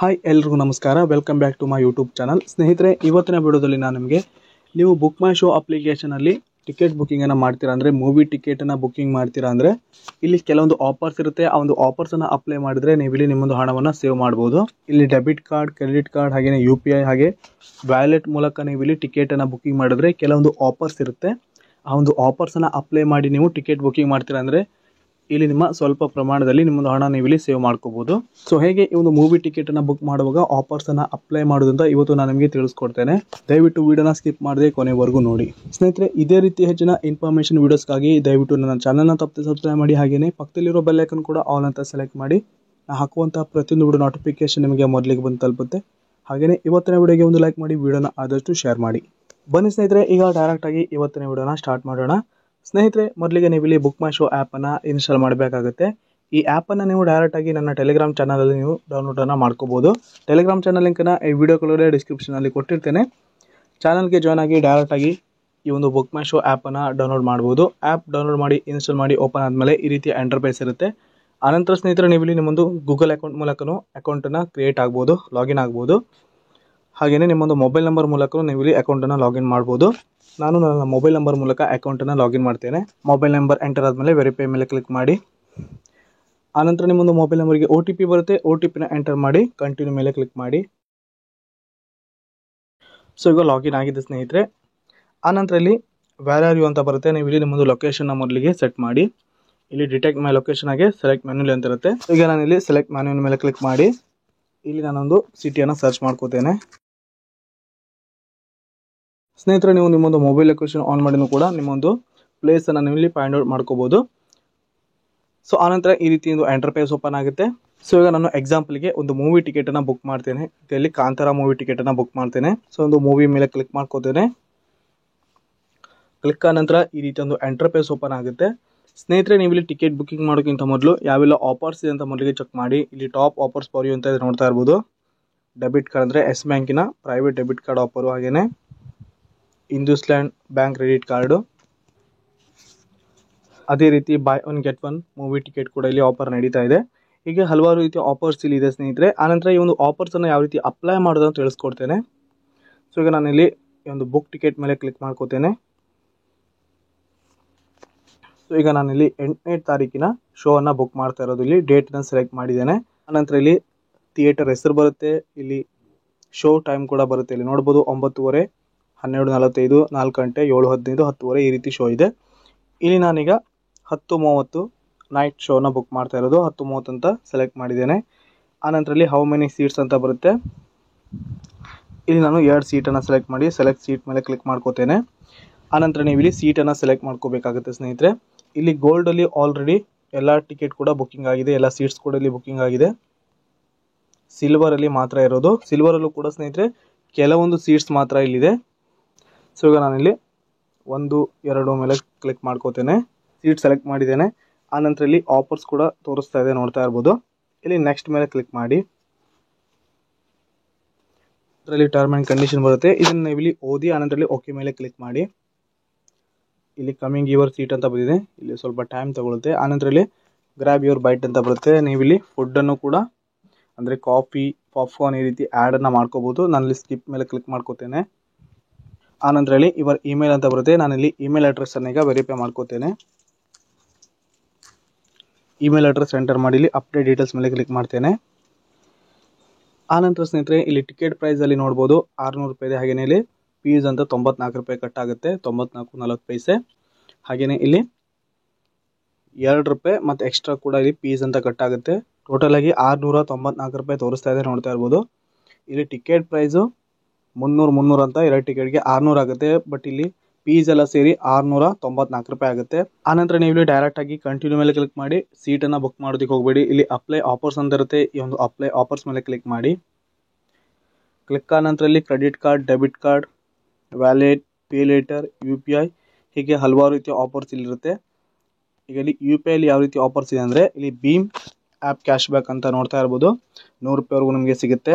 Hi ಎಲ್ರಿಗೂ ನಮಸ್ಕಾರ. Welcome back to my YouTube channel. ಸ್ನೇಹಿತರೆ, ಇವತ್ತಿನ ವಿಡಿಯೋದಲ್ಲಿ ನಾನು ನಿಮಗೆ ನೀವು ಬುಕ್ ಮೈ ಶೋ ಅಪ್ಲಿಕೇಶನಲ್ಲಿ ಟಿಕೆಟ್ ಬುಕ್ಕಿಂಗನ್ನು ಮಾಡ್ತೀರಾ ಅಂದರೆ ಮೂವಿ ಟಿಕೆಟನ್ನು ಬುಕ್ಕಿಂಗ್ ಮಾಡ್ತೀರಾ ಅಂದರೆ ಇಲ್ಲಿ ಕೆಲವೊಂದು ಆಫರ್ಸ್ ಇರುತ್ತೆ. ಆ ಒಂದು ಆಫರ್ಸನ್ನು ಅಪ್ಲೈ ಮಾಡಿದರೆ ನೀವು ಇಲ್ಲಿ ನಿಮ್ಮೊಂದು ಹಣವನ್ನು ಸೇವ್ ಮಾಡ್ಬೋದು. ಇಲ್ಲಿ ಡೆಬಿಟ್ ಕಾರ್ಡ್, ಕ್ರೆಡಿಟ್ ಕಾರ್ಡ್, ಹಾಗೆಯೇ UPI ಹಾಗೆ ವ್ಯಾಲೆಟ್ ಮೂಲಕ ನೀವು ಇಲ್ಲಿ ಟಿಕೆಟನ್ನು ಬುಕ್ಕಿಂಗ್ ಮಾಡಿದ್ರೆ ಕೆಲವೊಂದು ಆಫರ್ಸ್ ಇರುತ್ತೆ. ಆ ಒಂದು ಆಫರ್ಸನ್ನು ಅಪ್ಲೈ ಮಾಡಿ ನೀವು ಟಿಕೆಟ್ ಬುಕ್ಕಿಂಗ್ ಮಾಡ್ತೀರಾ ಅಂದರೆ ಇಲ್ಲಿ ನಿಮ್ಮ ಸ್ವಲ್ಪ ಪ್ರಮಾಣದಲ್ಲಿ ನಿಮ್ಮೊಂದು ಹಣ ನೀವು ಇಲ್ಲಿ ಸೇವ್ ಮಾಡ್ಕೋಬಹುದು. ಸೊ ಹೇಗೆ ಈ ಒಂದು ಮೂವಿ ಟಿಕೆಟ್ ಅನ್ನ ಬುಕ್ ಮಾಡುವಾಗ ಆಫರ್ಸ್ ಅನ್ನ ಅಪ್ಲೈ ಮಾಡೋದಂತ ಇವತ್ತು ನಾನು ನಿಮಗೆ ತಿಳಿಸ್ಕೊಡ್ತೇನೆ. ದಯವಿಟ್ಟು ವಿಡಿಯೋನ ಸ್ಕಿಪ್ ಮಾಡದೆ ಕೊನೆವರೆಗೂ ನೋಡಿ. ಸ್ನೇಹಿತರೆ, ಇದೇ ರೀತಿ ಹೆಚ್ಚಿನ ಇನ್ಫಾರ್ಮೇಶನ್ ವಿಡಿಯೋಸ್ಗಾಗಿ ದಯವಿಟ್ಟು ನನ್ನ ಚಾನಲ್ನ ತಪ್ಪದೆ ಸಬ್ಸ್ಕ್ರೈಬ್ ಮಾಡಿ, ಹಾಗೆಯೇ ಪಕ್ಕದಲ್ಲಿರೋ ಬೆಲ್ ಐಕನ್ ಕೂಡ ಆಲ್ ಅಂತ ಸೆಲೆಕ್ಟ್ ಮಾಡಿ. ನಾನು ಹಾಕುವಂತಹ ಪ್ರತಿಯೊಂದು ವಿಡಿಯೋ ನೋಟಿಫಿಕೇಶನ್ ನಿಮಗೆ ಮೊದಲಿಗೆ ಬಂದು ತಲುಪುತ್ತೆ. ಹಾಗೆಯೇ ಇವತ್ತಿನ ವಿಡಿಯೋಗೆ ಒಂದು ಲೈಕ್ ಮಾಡಿ, ವಿಡಿಯೋನ ಆದಷ್ಟು ಶೇರ್ ಮಾಡಿ. ಬನ್ನಿ ಸ್ನೇಹಿತರೆ, ಈಗ ಡೈರೆಕ್ಟ್ ಆಗಿ ಇವತ್ತಿನ ವಿಡಿಯೋನ ಸ್ಟಾರ್ಟ್ ಮಾಡೋಣ. ಸ್ನೇಹಿತರೆ, ಮೊದಲಿಗೆ ನೀವು ಇಲ್ಲಿ ಬುಕ್ ಮೈ ಶೋ ಆ್ಯಪನ್ನು ಇನ್ಸ್ಟಾಲ್ ಮಾಡಬೇಕಾಗುತ್ತೆ. ಈ ಆ್ಯಪನ್ನು ನೀವು ಡೈರೆಕ್ಟಾಗಿ ನನ್ನ ಟೆಲಿಗ್ರಾಮ್ ಚಾನಲಲ್ಲಿ ನೀವು ಡೌನ್ಲೋಡನ್ನು ಮಾಡ್ಕೋಬೋದು. ಟೆಲಿಗ್ರಾಮ್ ಚಾನಲ್ ಲಿಂಕನ್ನು ಈ ವಿಡಿಯೋ ಕೆಳಗಡೆ ಡಿಸ್ಕ್ರಿಪ್ಷನಲ್ಲಿ ಕೊಟ್ಟಿರ್ತೇನೆ. ಚಾನಲ್ಗೆ ಜಾಯ್ನ್ ಆಗಿ ಡೈರೆಕ್ಟಾಗಿ ಈ ಒಂದು ಬುಕ್ ಮೈ ಶೋ ಆ್ಯಪನ್ನು ಡೌನ್ಲೋಡ್ ಮಾಡ್ಬೋದು. ಆ್ಯಪ್ ಡೌನ್ಲೋಡ್ ಮಾಡಿ ಇನ್ಸ್ಟಾಲ್ ಮಾಡಿ ಓಪನ್ ಆದಮೇಲೆ ಈ ರೀತಿಯ ಇಂಟರ್ಫೇಸ್ ಇರುತ್ತೆ. ಆನಂತರ ಸ್ನೇಹಿತರೆ, ನೀವು ಇಲ್ಲಿ ನಿಮ್ಮೊಂದು ಗೂಗಲ್ ಅಕೌಂಟ್ ಮೂಲಕನೂ ಅಕೌಂಟನ್ನು ಕ್ರಿಯೇಟ್ ಆಗ್ಬೋದು, ಲಾಗಿನ್ ಆಗ್ಬೋದು. ಹಾಗೆಯೇ ನಿಮ್ಮೊಂದು ಮೊಬೈಲ್ ನಂಬರ್ ಮೂಲಕ ನೀವು ಇಲ್ಲಿ ಅಕೌಂಟನ್ನು ಲಾಗಿನ್ ಮಾಡ್ಬೋದು. ನಾನು ನನ್ನ ಮೊಬೈಲ್ ನಂಬರ್ ಮೂಲಕ ಅಕೌಂಟನ್ನು ಲಾಗಿನ್ ಮಾಡ್ತೇನೆ. ಮೊಬೈಲ್ ನಂಬರ್ ಎಂಟರ್ ಆದಮೇಲೆ ವೆರಿಫೈ ಮೇಲೆ ಕ್ಲಿಕ್ ಮಾಡಿ. ಆನಂತರ ನಿಮ್ಮೊಂದು ಮೊಬೈಲ್ ನಂಬರ್ಗೆ OTP ಬರುತ್ತೆ. OTPನ ಎಂಟರ್ ಮಾಡಿ ಕಂಟಿನ್ಯೂ ಮೇಲೆ ಕ್ಲಿಕ್ ಮಾಡಿ. ಸೊ ಈಗ ಲಾಗಿನ್ ಆಗಿದೆ ಸ್ನೇಹಿತರೆ. ಆನಂತರ ಇಲ್ಲಿ ವೇರ್ ಆರ್ ಯು ಅಂತ ಬರುತ್ತೆ. ನೀವು ಇಲ್ಲಿ ನಿಮ್ಮೊಂದು ಲೊಕೇಶನ್ನ ಮೊದಲಿಗೆ ಸೆಟ್ ಮಾಡಿ. ಇಲ್ಲಿ ಡಿಟೆಕ್ಟ್ ಮೈ ಲೊಕೇಶನ್ ಆಗಿ ಸೆಲೆಕ್ಟ್ ಮ್ಯಾನ್ಯುಲಿ ಅಂತ ಇರುತ್ತೆ. ಈಗ ನಾನು ಇಲ್ಲಿ ಸೆಲೆಕ್ಟ್ ಮ್ಯಾನ್ಯುಲ್ ಮೇಲೆ ಕ್ಲಿಕ್ ಮಾಡಿ ಇಲ್ಲಿ ನಾನೊಂದು ಸಿಟಿಯನ್ನು ಸರ್ಚ್ ಮಾಡ್ಕೋತೇನೆ. ಸ್ನೇಹಿತರೆ, ನೀವು ನಿಮ್ಮೊಂದು ಮೊಬೈಲ್ ಲೊಕೇಶನ್ ಆನ್ ಮಾಡಿನೂ ಕೂಡ ನಿಮ್ಮೊಂದು ಪ್ಲೇಸನ್ನು ನೀವು ಇಲ್ಲಿ ಫೈಂಡ್ ಔಟ್ ಮಾಡ್ಕೋಬೋದು. ಸೊ ಆನಂತರ ಈ ರೀತಿ ಒಂದು ಇಂಟರ್ಫೇಸ್ ಓಪನ್ ಆಗುತ್ತೆ. ಸೊ ಈಗ ನಾನು ಎಕ್ಸಾಂಪಲ್ಗೆ ಒಂದು ಮೂವಿ ಟಿಕೆಟನ್ನು ಬುಕ್ ಮಾಡ್ತೇನೆ. ಇದರಲ್ಲಿ ಕಾಂತಾರ ಮೂವಿ ಟಿಕೆಟನ್ನು ಬುಕ್ ಮಾಡ್ತೇನೆ. ಸೊ ಒಂದು ಮೂವಿ ಮೇಲೆ ಕ್ಲಿಕ್ ಮಾಡ್ಕೋತೇನೆ. ಕ್ಲಿಕ್ ಆದ ನಂತರ ಈ ರೀತಿ ಒಂದು ಇಂಟರ್ಫೇಸ್ ಓಪನ್ ಆಗುತ್ತೆ. ಸ್ನೇಹಿತರೆ, ನೀವು ಇಲ್ಲಿ ಟಿಕೆಟ್ ಬುಕ್ಕಿಂಗ್ ಮಾಡೋಕ್ಕಿಂತ ಮೊದಲು ಯಾವೆಲ್ಲ ಆಫರ್ಸ್ ಇದೆ ಅಂತ ಮೊದಲಿಗೆ ಚೆಕ್ ಮಾಡಿ. ಇಲ್ಲಿ ಟಾಪ್ ಆಫರ್ಸ್ ಫಾರ್ ಯು ಅಂತ ನೋಡ್ತಾ ಇರ್ಬೋದು. ಡೆಬಿಟ್ ಕಾರ್ಡ್ ಅಂದರೆ ಎಸ್ ಬ್ಯಾಂಕಿನ ಪ್ರೈವೇಟ್ ಡೆಬಿಟ್ ಕಾರ್ಡ್ ಆಫರು, ಹಾಗೆಯೇ ಇಂದುಸ್ಲ್ಯಾಂಡ್ ಬ್ಯಾಂಕ್ ಕ್ರೆಡಿಟ್ ಕಾರ್ಡು, ಅದೇ ರೀತಿ by one get one movie ticket ಕೂಡ ಇಲ್ಲಿ ಆಫರ್ ನಡೀತಾ ಇದೆ. ಹೀಗೆ ಹಲವಾರು ರೀತಿಯ ಆಫರ್ಸ್ ಇಲ್ಲಿ ಇದೆ ಸ್ನೇಹಿತರೆ. ಆನಂತರ ಈ ಒಂದು ಆಫರ್ಸನ್ನು ಯಾವ ರೀತಿ ಅಪ್ಲೈ ಮಾಡೋದು ಅಂತ ತಿಳಿಸ್ಕೊಡ್ತೇನೆ. ಸೊ ಈಗ ನಾನಿಲ್ಲಿ ಈ ಒಂದು ಬುಕ್ ಟಿಕೆಟ್ ಮೇಲೆ ಕ್ಲಿಕ್ ಮಾಡ್ಕೋತೇನೆ. ಸೊ ಈಗ ನಾನಿಲ್ಲಿ 8ನೇ ತಾರೀಕಿನ ಶೋವನ್ನು ಬುಕ್ ಮಾಡ್ತಾ ಇರೋದು. ಇಲ್ಲಿ ಡೇಟನ್ನು ಸೆಲೆಕ್ಟ್ ಮಾಡಿದ್ದೇನೆ. ಆನಂತರ ಇಲ್ಲಿ ಥಿಯೇಟರ್ ಹೆಸರು ಬರುತ್ತೆ. ಇಲ್ಲಿ ಶೋ ಟೈಮ್ ಕೂಡ ಬರುತ್ತೆ. ಇಲ್ಲಿ ನೋಡ್ಬೋದು 9:30, 12:45, 4 ಗಂಟೆ, 7:15, 10:30 ಈ ರೀತಿ ಶೋ ಇದೆ. ಇಲ್ಲಿ ನಾನೀಗ 10:30 ನೈಟ್ ಶೋನ ಬುಕ್ ಮಾಡ್ತಾ ಇರೋದು. 10:30 ಅಂತ ಸೆಲೆಕ್ಟ್ ಮಾಡಿದ್ದೇನೆ. ಆನಂತರ ಇಲ್ಲಿ ಹೌ ಮೆನಿ ಸೀಟ್ಸ್ ಅಂತ ಬರುತ್ತೆ. ಇಲ್ಲಿ ನಾನು 2 ಸೀಟನ್ನು ಸೆಲೆಕ್ಟ್ ಮಾಡಿ ಸೆಲೆಕ್ಟ್ ಸೀಟ್ ಮೇಲೆ ಕ್ಲಿಕ್ ಮಾಡ್ಕೋತೇನೆ. ಆನಂತರ ನೀವು ಇಲ್ಲಿ ಸೀಟನ್ನು ಸೆಲೆಕ್ಟ್ ಮಾಡ್ಕೋಬೇಕಾಗುತ್ತೆ ಸ್ನೇಹಿತರೆ. ಇಲ್ಲಿ ಗೋಲ್ಡಲ್ಲಿ ಆಲ್ರೆಡಿ ಎಲ್ಲ ಟಿಕೆಟ್ ಕೂಡ ಬುಕ್ಕಿಂಗ್ ಆಗಿದೆ, ಎಲ್ಲ ಸೀಟ್ಸ್ ಕೂಡ ಇಲ್ಲಿ ಬುಕ್ಕಿಂಗ್ ಆಗಿದೆ. ಸಿಲ್ವರಲ್ಲಿ ಮಾತ್ರ ಇರೋದು. ಸಿಲ್ವರಲ್ಲೂ ಕೂಡ ಸ್ನೇಹಿತರೆ ಕೆಲವೊಂದು ಸೀಟ್ಸ್ ಮಾತ್ರ ಇಲ್ಲಿದೆ. ಸೊ ಈಗ ನಾನಿಲ್ಲಿ 1, 2 ಮೇಲೆ ಕ್ಲಿಕ್ ಮಾಡ್ಕೋತೇನೆ. ಸೀಟ್ ಸೆಲೆಕ್ಟ್ ಮಾಡಿದ್ದೇನೆ. ಆನಂತರ ಇಲ್ಲಿ ಆಫರ್ಸ್ ಕೂಡ ತೋರಿಸ್ತಾ ಇದೆ, ನೋಡ್ತಾ ಇರ್ಬೋದು. ಇಲ್ಲಿ ನೆಕ್ಸ್ಟ್ ಮೇಲೆ ಕ್ಲಿಕ್ ಮಾಡಿ. ಇದರಲ್ಲಿ ಟರ್ಮ್ ಆ್ಯಂಡ್ ಕಂಡೀಷನ್ ಬರುತ್ತೆ. ಇದನ್ನು ನೀವು ಇಲ್ಲಿ ಓದಿ ಆನಂತರ ಇಲ್ಲಿ ಓಕೆ ಮೇಲೆ ಕ್ಲಿಕ್ ಮಾಡಿ. ಇಲ್ಲಿ ಕಮಿಂಗ್ ಯುವರ್ ಸೀಟ್ ಅಂತ ಬಂದಿದೆ. ಇಲ್ಲಿ ಸ್ವಲ್ಪ ಟೈಮ್ ತಗೊಳುತ್ತೆ. ಆನಂತರ ಇಲ್ಲಿ ಗ್ರ್ಯಾಬ್ ಯುವರ್ ಬೈಟ್ ಅಂತ ಬರುತ್ತೆ. ನೀವು ಇಲ್ಲಿ ಫುಡ್ಡನ್ನು ಕೂಡ ಅಂದರೆ ಕಾಫಿ, ಪಾಪ್ಕಾರ್ನ್ ಈ ರೀತಿ ಆ್ಯಡನ್ನು ಮಾಡ್ಕೋಬೋದು. ನಾನಿಲ್ಲಿ ಸ್ಕಿಪ್ ಮೇಲೆ ಕ್ಲಿಕ್ ಮಾಡ್ಕೋತೇನೆ. ಆನಂತರ ಇಲ್ಲಿ ಇವರ್ ಇಮೇಲ್ ಅಂತ ಬರುತ್ತೆ. ನಾನಿಲ್ಲಿ ಇಮೇಲ್ ಅಡ್ರೆಸ್ಸನ್ನು ಈಗ ವೆರಿಫೈ ಮಾಡ್ಕೋತೇನೆ. ಇಮೇಲ್ ಅಡ್ರೆಸ್ ಎಂಟರ್ ಮಾಡಿ ಇಲ್ಲಿ ಅಪ್ಡೇಟ್ ಡೀಟೇಲ್ಸ್ ಮೇಲೆ ಕ್ಲಿಕ್ ಮಾಡ್ತೇನೆ. ಆನಂತರ ಸ್ನೇಹಿತರೆ, ಇಲ್ಲಿ ಟಿಕೆಟ್ ಪ್ರೈಸಲ್ಲಿ ನೋಡ್ಬೋದು 600 ರೂಪಾಯಿ ಇದೆ. ಹಾಗೆಯೇ ಇಲ್ಲಿ ಫೀಸ್ ಅಂತ 94 ರೂಪಾಯಿ ಕಟ್ ಆಗುತ್ತೆ, 94.40 ಪೈಸೆ. ಹಾಗೆಯೇ ಇಲ್ಲಿ 2 ರೂಪಾಯಿ ಮತ್ತು ಎಕ್ಸ್ಟ್ರಾ ಕೂಡ ಇಲ್ಲಿ ಫೀಸ್ ಅಂತ ಕಟ್ ಆಗುತ್ತೆ. ಟೋಟಲ್ ಆಗಿ 694 ರೂಪಾಯಿ ತೋರಿಸ್ತಾ ಇದೆ, ನೋಡ್ತಾ ಇರ್ಬೋದು. ಇಲ್ಲಿ ಟಿಕೆಟ್ ಪ್ರೈಸು 300 ಅಂತ 2 ಟಿಕೆಟ್ಗೆ 600 ಆಗುತ್ತೆ. ಬಟ್ ಇಲ್ಲಿ ಫೀಸ್ ಎಲ್ಲ ಸೇರಿ 694 ರೂಪಾಯಿ ಆಗುತ್ತೆ. ಆನಂತರ ನೀವು ಇಲ್ಲಿ ಡೈರೆಕ್ಟ್ ಆಗಿ ಕಂಟಿನ್ಯೂ ಮೇಲೆ ಕ್ಲಿಕ್ ಮಾಡಿ ಸೀಟನ್ನು ಬುಕ್ ಮಾಡೋದಕ್ಕೆ ಹೋಗಬೇಡಿ. ಇಲ್ಲಿ ಅಪ್ಲೈ ಆಫರ್ಸ್ ಅಂತ ಇರುತ್ತೆ. ಈ ಒಂದು ಅಪ್ಲೈ ಆಫರ್ಸ್ ಮೇಲೆ ಕ್ಲಿಕ್ ಮಾಡಿ. ಕ್ಲಿಕ್ ಆದ ನಂತರ ಇಲ್ಲಿ credit card, debit card, wallet, pay litre, UPI ಹೀಗೆ ಹಲವಾರು ರೀತಿಯ ಆಫರ್ಸ್ ಇಲ್ಲಿರುತ್ತೆ. ಈಗ ಇಲ್ಲಿ UPIಯಲ್ಲಿ ಯಾವ ರೀತಿ ಆಫರ್ಸ್ ಇದೆ ಅಂದರೆ ಇಲ್ಲಿ ಭೀಮ್ ಆ್ಯಪ್ ಕ್ಯಾಶ್ ಬ್ಯಾಕ್ ಅಂತ ನೋಡ್ತಾ ಇರ್ಬೋದು. 100 ರೂಪಾಯಿವರೆಗೂ ನಿಮಗೆ ಸಿಗುತ್ತೆ.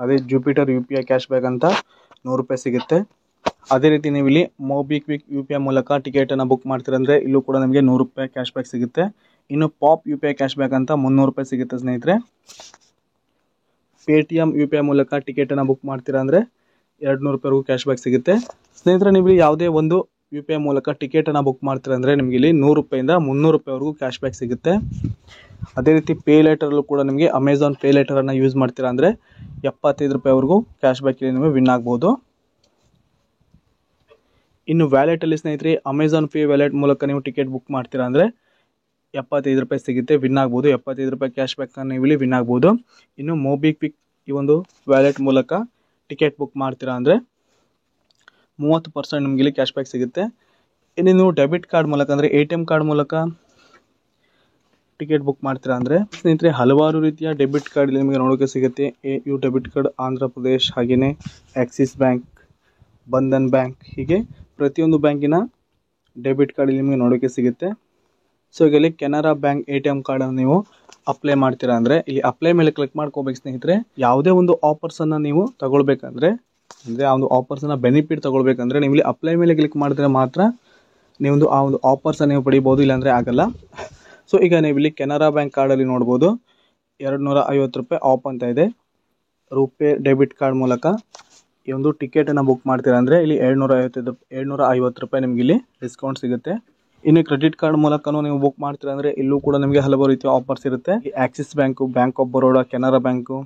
ಅದೇ ಜುಪಿಟರ್ UPI ಕ್ಯಾಶ್ ಬ್ಯಾಕ್ ಅಂತ 100 ರೂಪಾಯಿ ಸಿಗುತ್ತೆ. ಅದೇ ರೀತಿ ನೀವು ಇಲ್ಲಿ ಮೊಬಿಕ್ವಿಕ್ UPI ಮೂಲಕ ಟಿಕೆಟನ್ನು ಬುಕ್ ಮಾಡ್ತೀರಂದರೆ ಇಲ್ಲೂ ಕೂಡ ನಿಮಗೆ 100 ರೂಪಾಯಿ ಕ್ಯಾಶ್ ಬ್ಯಾಕ್ ಸಿಗುತ್ತೆ. ಇನ್ನು ಪಾಪ್ UPI ಕ್ಯಾಶ್ ಬ್ಯಾಕ್ ಅಂತ 300 ರೂಪಾಯಿ ಸಿಗುತ್ತೆ ಸ್ನೇಹಿತರೆ. ಪೇಟಿಎಮ್ UPI ಮೂಲಕ ಟಿಕೆಟನ್ನು ಬುಕ್ ಮಾಡ್ತೀರಾ ಅಂದರೆ 200 ರೂಪಾಯಿವರೆಗೂ ಕ್ಯಾಶ್ ಬ್ಯಾಕ್ ಸಿಗುತ್ತೆ. ಸ್ನೇಹಿತರೆ, ನೀವು ಯಾವುದೇ ಒಂದು UPI ಮೂಲಕ ಟಿಕೆಟನ್ನು ಬುಕ್ ಮಾಡ್ತೀರಾ ಅಂದರೆ ನಿಮಗೆ ಇಲ್ಲಿ 100 ರೂಪಾಯಿಂದ 300 ರೂಪಾಯಿವರೆಗೂ ಕ್ಯಾಶ್ ಬ್ಯಾಕ್ ಸಿಗುತ್ತೆ. ಅದೇ ರೀತಿ ಪೇ ಲೇಟರಲ್ಲೂ ಕೂಡ ನಿಮಗೆ ಅಮೆಝಾನ್ ಪೇ ಲೇಟರನ್ನು ಯೂಸ್ ಮಾಡ್ತೀರಾ ಅಂದರೆ 75 ರೂಪಾಯಿವರೆಗೂ ಕ್ಯಾಶ್ ಬ್ಯಾಕ್ ಇಲ್ಲಿ ನಿಮಗೆ ವಿನ್ ಆಗ್ಬೋದು. ಇನ್ನು ವ್ಯಾಲೆಟಲ್ಲಿ ಸ್ನೇಹಿತರೆ, ಅಮೆಝಾನ್ ಪೇ ವ್ಯಾಲೆಟ್ ಮೂಲಕ ನೀವು ಟಿಕೆಟ್ ಬುಕ್ ಮಾಡ್ತೀರಾ ಅಂದರೆ 75 ರೂಪಾಯಿ ಸಿಗುತ್ತೆ, ವಿನ್ ಆಗ್ಬೋದು. 75 ರೂಪಾಯಿ ಕ್ಯಾಶ್ ಬ್ಯಾಕನ್ನು ನೀವು ಇಲ್ಲಿ ವಿನ್ ಆಗ್ಬೋದು. ಇನ್ನು ಮೊಬಿಕ್ವಿಕ್ ಈ ಒಂದು ವ್ಯಾಲೆಟ್ ಮೂಲಕ ಟಿಕೆಟ್ ಬುಕ್ ಮಾಡ್ತೀರಾ ಅಂದರೆ 30% ನಿಮಗೆ ಇಲ್ಲಿ ಕ್ಯಾಶ್ ಬ್ಯಾಕ್ ಸಿಗುತ್ತೆ. ಇನ್ನು ನೀವು ಡೆಬಿಟ್ ಕಾರ್ಡ್ ಮೂಲಕ ಅಂದರೆ ATM ಕಾರ್ಡ್ ಮೂಲಕ ಟಿಕೆಟ್ ಬುಕ್ ಮಾಡ್ತೀರಾ ಅಂದರೆ ಸ್ನೇಹಿತರೆ, ಹಲವಾರು ರೀತಿಯ ಡೆಬಿಟ್ ಕಾರ್ಡ್ ಇಲ್ಲಿ ನಿಮಗೆ ನೋಡೋಕ್ಕೆ ಸಿಗುತ್ತೆ. AU debit card, Andhra Pradesh, ಹಾಗೆಯೇ ಆಕ್ಸಿಸ್ ಬ್ಯಾಂಕ್, ಬಂಧನ್ ಬ್ಯಾಂಕ್, ಹೀಗೆ ಪ್ರತಿಯೊಂದು ಬ್ಯಾಂಕಿನ ಡೆಬಿಟ್ ಕಾರ್ಡ್ ಇಲ್ಲಿ ನಿಮಗೆ ನೋಡೋಕ್ಕೆ ಸಿಗುತ್ತೆ. ಸೊ ಈಗ ಇಲ್ಲಿ ಕೆನರಾ ಬ್ಯಾಂಕ್ ATM ಕಾರ್ಡನ್ನು ನೀವು ಅಪ್ಲೈ ಮಾಡ್ತೀರಾ ಅಂದರೆ ಇಲ್ಲಿ ಅಪ್ಲೈ ಮೇಲೆ ಕ್ಲಿಕ್ ಮಾಡ್ಕೋಬೇಕು. ಸ್ನೇಹಿತರೆ, ಯಾವುದೇ ಒಂದು ಆಫರ್ಸನ್ನು ನೀವು ತಗೊಳ್ಬೇಕಂದ್ರೆ ಅಂದರೆ ಆ ಒಂದು ಆಫರ್ಸನ್ನು ಬೆನಿಫಿಟ್ ತಗೊಳ್ಬೇಕಂದ್ರೆ ನೀವು ಇಲ್ಲಿ ಅಪ್ಲೈ ಮೇಲೆ ಕ್ಲಿಕ್ ಮಾಡಿದ್ರೆ ಮಾತ್ರ ನೀವು ಆ ಒಂದು ಆಫರ್ಸನ್ನು ನೀವು ಪಡಿಬೋದು, ಇಲ್ಲಾಂದರೆ ಆಗಲ್ಲ. ಸೊ ಈಗ ನೀವು ಇಲ್ಲಿ ಕೆನರಾ ಬ್ಯಾಂಕ್ ಕಾರ್ಡಲ್ಲಿ ನೋಡ್ಬೋದು 250 ರೂಪಾಯಿ ಆಫ್ ಅಂತ ಇದೆ. ರೂಪೇ ಡೆಬಿಟ್ ಕಾರ್ಡ್ ಮೂಲಕ ಈ ಒಂದು ಟಿಕೆಟನ್ನು ಬುಕ್ ಮಾಡ್ತೀರಾ ಅಂದರೆ ಇಲ್ಲಿ 750 ರೂಪಾಯಿ ನಿಮಗೆ ಇಲ್ಲಿ ಡಿಸ್ಕೌಂಟ್ ಸಿಗುತ್ತೆ. ಇನ್ನು ಕ್ರೆಡಿಟ್ ಕಾರ್ಡ್ ಮೂಲಕನೂ ನೀವು ಬುಕ್ ಮಾಡ್ತೀರಾ ಅಂದರೆ ಇಲ್ಲೂ ಕೂಡ ನಿಮಗೆ ಹಲವಾರು ರೀತಿಯ ಆಫರ್ಸ್ ಇರುತ್ತೆ. Axis bank, bank of Baroda, Canara bank,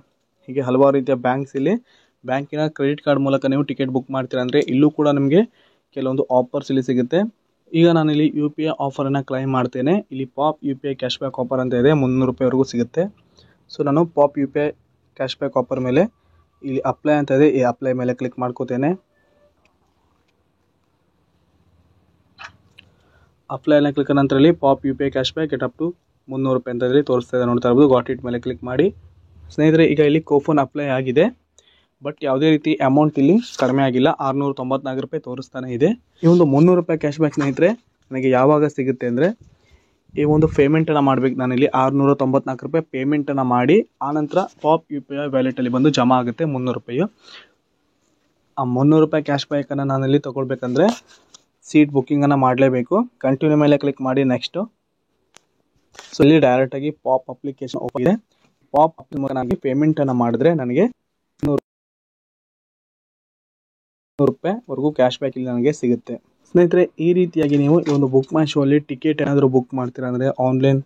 ಹೀಗೆ ಹಲವಾರು ರೀತಿಯ ಬ್ಯಾಂಕ್ಸ್ ಇಲ್ಲಿ ಬ್ಯಾಂಕಿನ ಕ್ರೆಡಿಟ್ ಕಾರ್ಡ್ ಮೂಲಕ ನೀವು ಟಿಕೆಟ್ ಬುಕ್ ಮಾಡ್ತೀರಾ ಅಂದರೆ ಇಲ್ಲೂ ಕೂಡ ನಿಮಗೆ ಕೆಲವೊಂದು ಆಫರ್ಸ್ ಇಲ್ಲಿ ಸಿಗುತ್ತೆ. ಈಗ ನಾನು ಇಲ್ಲಿ UPI ಆಫರನ್ನು ಕ್ಲೈಮ್ ಮಾಡ್ತೇನೆ. ಇಲ್ಲಿ Pop UPI cash back offer ಅಂತ ಇದೆ, 300 ರೂಪಾಯಿವರೆಗೂ ಸಿಗುತ್ತೆ. ಸೊ ನಾನು Pop UPI cash back offer ಮೇಲೆ ಇಲ್ಲಿ ಅಪ್ಲೈ ಅಂತ ಇದೆ, ಈ ಅಪ್ಲೈ ಮೇಲೆ ಕ್ಲಿಕ್ ಮಾಡ್ಕೋತೇನೆ. ಅಪ್ಲೈ ಎಲ್ಲ ಕ್ಲಿಕ್ ನಂತರ ಇಲ್ಲಿ Pop UPI cash back get up to 300 ರೂಪಾಯಿ ಅಂತ ಇಲ್ಲಿ ತೋರಿಸ್ತಾ ಇದೆ, ನೋಡ್ತಾ ಇರ್ಬೋದು. ಗಾಟ್ ಇಟ್ ಮೇಲೆ ಕ್ಲಿಕ್ ಮಾಡಿ. ಸ್ನೇಹಿತರೆ, ಈಗ ಇಲ್ಲಿ ಕೂಪನ್ ಅಪ್ಲೈ ಆಗಿದೆ, ಬಟ್ ಯಾವುದೇ ರೀತಿ ಅಮೌಂಟ್ ಇಲ್ಲಿ ಕಡಿಮೆ ಆಗಿಲ್ಲ, 694 ರೂಪಾಯಿ ತೋರಿಸ್ತಾನೆ ಇದೆ. ಈ ಒಂದು 300 ರೂಪಾಯಿ ಕ್ಯಾಶ್ ಬ್ಯಾಕ್ ಸ್ನೇಹಿತರೆ ನನಗೆ ಯಾವಾಗ ಸಿಗುತ್ತೆ ಅಂದರೆ ಈ ಒಂದು ಪೇಮೆಂಟನ್ನು ಮಾಡಬೇಕು. ನಾನಿಲ್ಲಿ 694 ರೂಪಾಯಿ ಪೇಮೆಂಟನ್ನು ಮಾಡಿ ಆನಂತರ ಪಾಪ್ UPI ವ್ಯಾಲೆಟಲ್ಲಿ ಬಂದು ಜಮಾ ಆಗುತ್ತೆ 300 ರೂಪಾಯಿ. ಆ 300 ರೂಪಾಯಿ ಕ್ಯಾಶ್ ಬ್ಯಾಕನ್ನು ನಾನಿಲ್ಲಿ ತೊಗೊಳ್ಬೇಕಂದ್ರೆ ಸೀಟ್ ಬುಕ್ಕಿಂಗನ್ನು ಮಾಡಲೇಬೇಕು. ಕಂಟಿನ್ಯೂ ಮೇಲೆ ಕ್ಲಿಕ್ ಮಾಡಿ ನೆಕ್ಸ್ಟು. ಸೊ ಇಲ್ಲಿ ಡೈರೆಕ್ಟಾಗಿ ಪಾಪ್ ಅಪ್ಲಿಕೇಶನ್ ಓಪನ್ ಇದೆ. ಪಾಪ್ ಅಪ್ಲಿಕೇಶನ್ ಪೇಮೆಂಟನ್ನು ಮಾಡಿದ್ರೆ ನನಗೆ 100 ರೂಪಾಯಿವರೆಗೂ ಕ್ಯಾಶ್ ಬ್ಯಾಕ್ ಇಲ್ಲಿ ನನಗೆ ಸಿಗುತ್ತೆ. ಸ್ನೇಹಿತರೆ, ಈ ರೀತಿಯಾಗಿ ನೀವು ಈ ಒಂದು ಬುಕ್ ಮೈ ಶೋ ಅಲ್ಲಿ ಟಿಕೆಟ್ ಏನಾದರೂ ಬುಕ್ ಮಾಡ್ತೀರಾ ಅಂದರೆ ಆನ್ಲೈನ್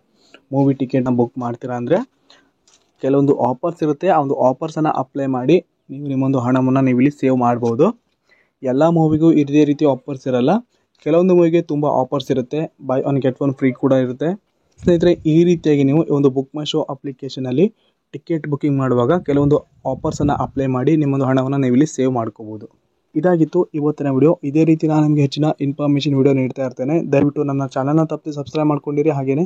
ಮೂವಿ ಟಿಕೆಟ್ನ ಬುಕ್ ಮಾಡ್ತೀರಾ ಅಂದರೆ ಕೆಲವೊಂದು ಆಫರ್ಸ್ ಇರುತ್ತೆ. ಆ ಒಂದು ಆಫರ್ಸನ್ನು ಅಪ್ಲೈ ಮಾಡಿ ನೀವು ನಿಮ್ಮೊಂದು ಹಣವನ್ನು ನೀವು ಇಲ್ಲಿ ಸೇವ್ ಮಾಡ್ಬೋದು. ಎಲ್ಲ ಮೂವಿಗೂ ಇದೇ ರೀತಿ ಆಫರ್ಸ್ ಇರಲ್ಲ, ಕೆಲವೊಂದು ಮೂವಿಗೆ ತುಂಬ ಆಫರ್ಸ್ ಇರುತ್ತೆ. By one get one free ಕೂಡ ಇರುತ್ತೆ. ಸ್ನೇಹಿತರೆ, ಈ ರೀತಿಯಾಗಿ ನೀವು ಈ ಒಂದು ಬುಕ್ ಮೈ ಶೋ ಅಪ್ಲಿಕೇಶನಲ್ಲಿ ಟಿಕೆಟ್ ಬುಕ್ಕಿಂಗ್ ಮಾಡುವಾಗ ಕೆಲವೊಂದು ಆಫರ್ಸನ್ನು ಅಪ್ಲೈ ಮಾಡಿ ನಿಮ್ಮೊಂದು ಹಣವನ್ನು ನೀವು ಇಲ್ಲಿ ಸೇವ್ ಮಾಡ್ಕೋಬೋದು. ಇದಾಗಿತ್ತು ಇವತ್ತಿನ ವಿಡಿಯೋ. ಇದೇ ರೀತಿ ನಾನು ನಿಮಗೆ ಹೆಚ್ಚಿನ ಇನ್ಫಾರ್ಮೇಷನ್ ವಿಡಿಯೋ ನೀಡ್ತಾ ಇರ್ತೇನೆ. ದಯವಿಟ್ಟು ನನ್ನ ಚಾನಲ್ನ ತಪ್ಪದೆ ಸಬ್ಸ್ಕ್ರೈಬ್ ಮಾಡ್ಕೊಂಡಿರಿ. ಹಾಗೆಯೇ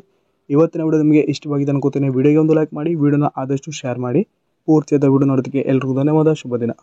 ಇವತ್ತಿನ ವಿಡಿಯೋ ನಿಮಗೆ ಇಷ್ಟವಾಗಿದೆ ಅನ್ಕೋತೇನೆ. ವಿಡಿಯೋಗೆ ಒಂದು ಲೈಕ್ ಮಾಡಿ, ವಿಡಿಯೋನ ಆದಷ್ಟು ಶೇರ್ ಮಾಡಿ. ಪೂರ್ತಿಯಾದ ವಿಡಿಯೋ ನೋಡೋದಕ್ಕೆ ಎಲ್ರಿಗೂ ಧನ್ಯವಾದ. ಶುಭ ದಿನ.